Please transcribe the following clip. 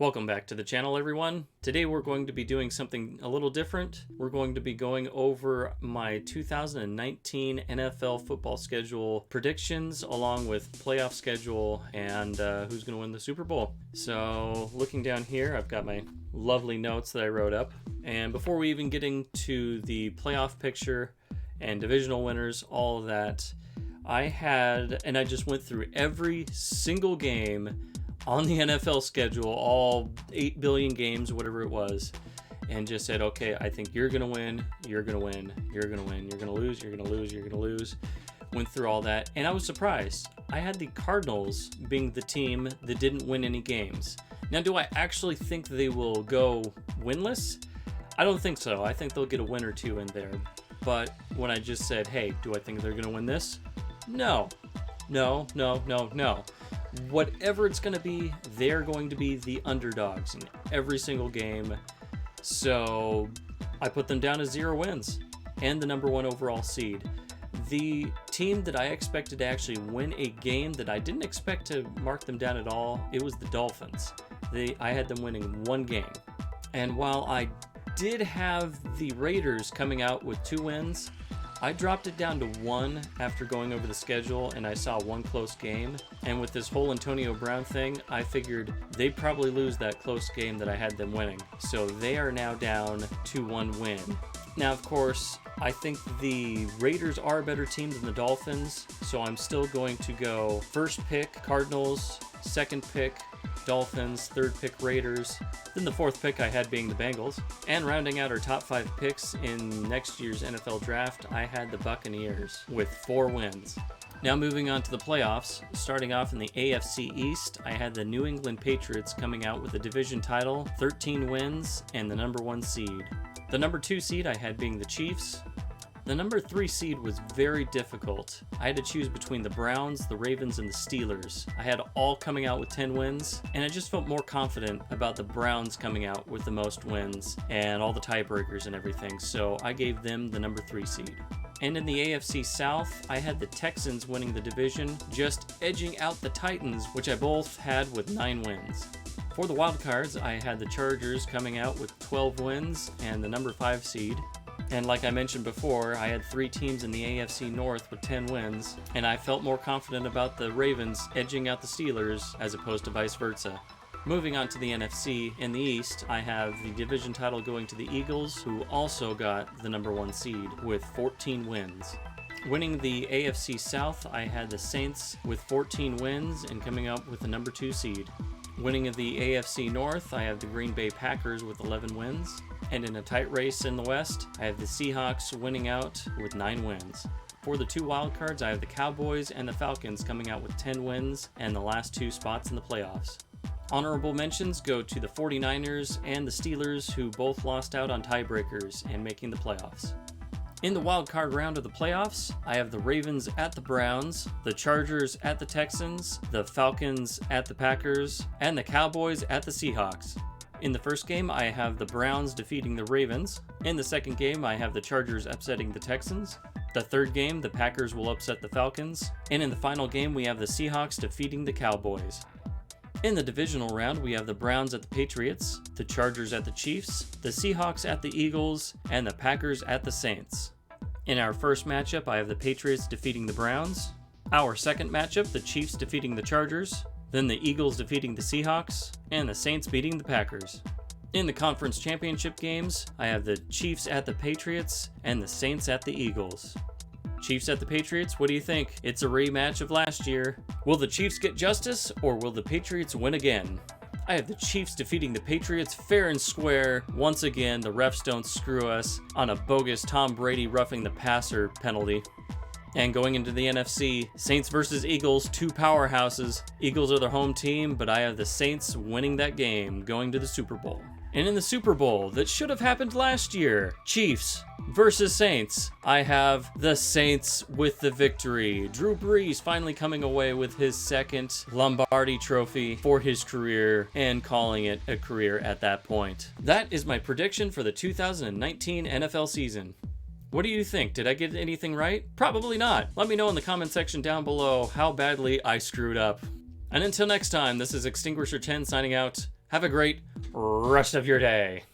Welcome back to the channel, everyone. Today we're going to be doing something a little different. We're going to be going over my 2019 NFL football schedule predictions along with playoff schedule and who's going to win the Super Bowl. So looking down here, I've got my lovely notes that I wrote up. And before we even get into the playoff picture and divisional winners, all of that, I just went through every single game on the NFL schedule, all 8 billion games, whatever it was, and just said, okay, I think you're going to win, you're going to win, you're going to win, you're going to lose, you're going to lose, you're going to lose. Went through all that, and I was surprised. I had the Cardinals being the team that didn't win any games. Now, do I actually think they will go winless? I don't think so. I think they'll get a win or two in there. But when I just said, hey, do I think they're going to win this? No. No. Whatever it's going to be, they're going to be the underdogs in every single game. So I put them down as 0 wins and the number 1 overall seed. The team that I expected to actually win a game that I didn't expect to mark them down at all, it was the Dolphins. I had them winning 1 game. And while I did have the Raiders coming out with 2 wins, I dropped it down to 1 after going over the schedule, and I saw 1 close game. And with this whole Antonio Brown thing, I figured they'd probably lose that close game that I had them winning. So they are now down to 1 win. Now, of course, I think the Raiders are a better team than the Dolphins, so I'm still going to go first pick Cardinals, second pick Dolphins, third pick Raiders, then the fourth pick I had being the Bengals. And rounding out our top 5 picks in next year's NFL draft, I had the Buccaneers with 4 wins. Now moving on to the playoffs, starting off in the AFC East, I had the New England Patriots coming out with the division title, 13 wins, and the number 1 seed. The number 2 seed I had being the Chiefs. The number 3 seed was very difficult. I had to choose between the Browns, the Ravens, and the Steelers. I had all coming out with 10 wins, and I just felt more confident about the Browns coming out with the most wins and all the tiebreakers and everything, so I gave them the number 3 seed. And in the AFC South, I had the Texans winning the division, just edging out the Titans, which I both had with 9 wins. For the wildcards, I had the Chargers coming out with 12 wins and the number 5 seed. And like I mentioned before, I had 3 teams in the AFC North with 10 wins, and I felt more confident about the Ravens edging out the Steelers as opposed to vice versa. Moving on to the NFC, in the East, I have the division title going to the Eagles, who also got the number 1 seed with 14 wins. Winning the AFC South, I had the Saints with 14 wins and coming up with the number 2 seed. Winning of the AFC North, I have the Green Bay Packers with 11 wins. And in a tight race in the West, I have the Seahawks winning out with 9 wins. For the 2 wildcards, I have the Cowboys and the Falcons coming out with 10 wins and the last 2 spots in the playoffs. Honorable mentions go to the 49ers and the Steelers, who both lost out on tiebreakers and making the playoffs. In the wildcard round of the playoffs, I have the Ravens at the Browns, the Chargers at the Texans, the Falcons at the Packers, and the Cowboys at the Seahawks. In the first game, I have the Browns defeating the Ravens. In the second game, I have the Chargers upsetting the Texans. The third game, the Packers will upset the Falcons. And in the final game, we have the Seahawks defeating the Cowboys. In the divisional round, we have the Browns at the Patriots, the Chargers at the Chiefs, the Seahawks at the Eagles, and the Packers at the Saints. In our first matchup, I have the Patriots defeating the Browns. Our second matchup, the Chiefs defeating the Chargers, then the Eagles defeating the Seahawks, and the Saints beating the Packers. In the conference championship games, I have the Chiefs at the Patriots and the Saints at the Eagles. Chiefs at the Patriots, what do you think? It's a rematch of last year. Will the Chiefs get justice, or will the Patriots win again? I have the Chiefs defeating the Patriots fair and square. Once again, the refs don't screw us on a bogus Tom Brady roughing the passer penalty. And going into the NFC, Saints versus Eagles, 2 powerhouses. Eagles are their home team, but I have the Saints winning that game, going to the Super Bowl. And in the Super Bowl, that should have happened last year, Chiefs versus Saints, I have the Saints with the victory. Drew Brees finally coming away with his 2nd Lombardi trophy for his career and calling it a career at that point. That is my prediction for the 2019 NFL season. What do you think? Did I get anything right? Probably not. Let me know in the comment section down below how badly I screwed up. And until next time, this is Extinguisher10 signing out. Have a great rest of your day.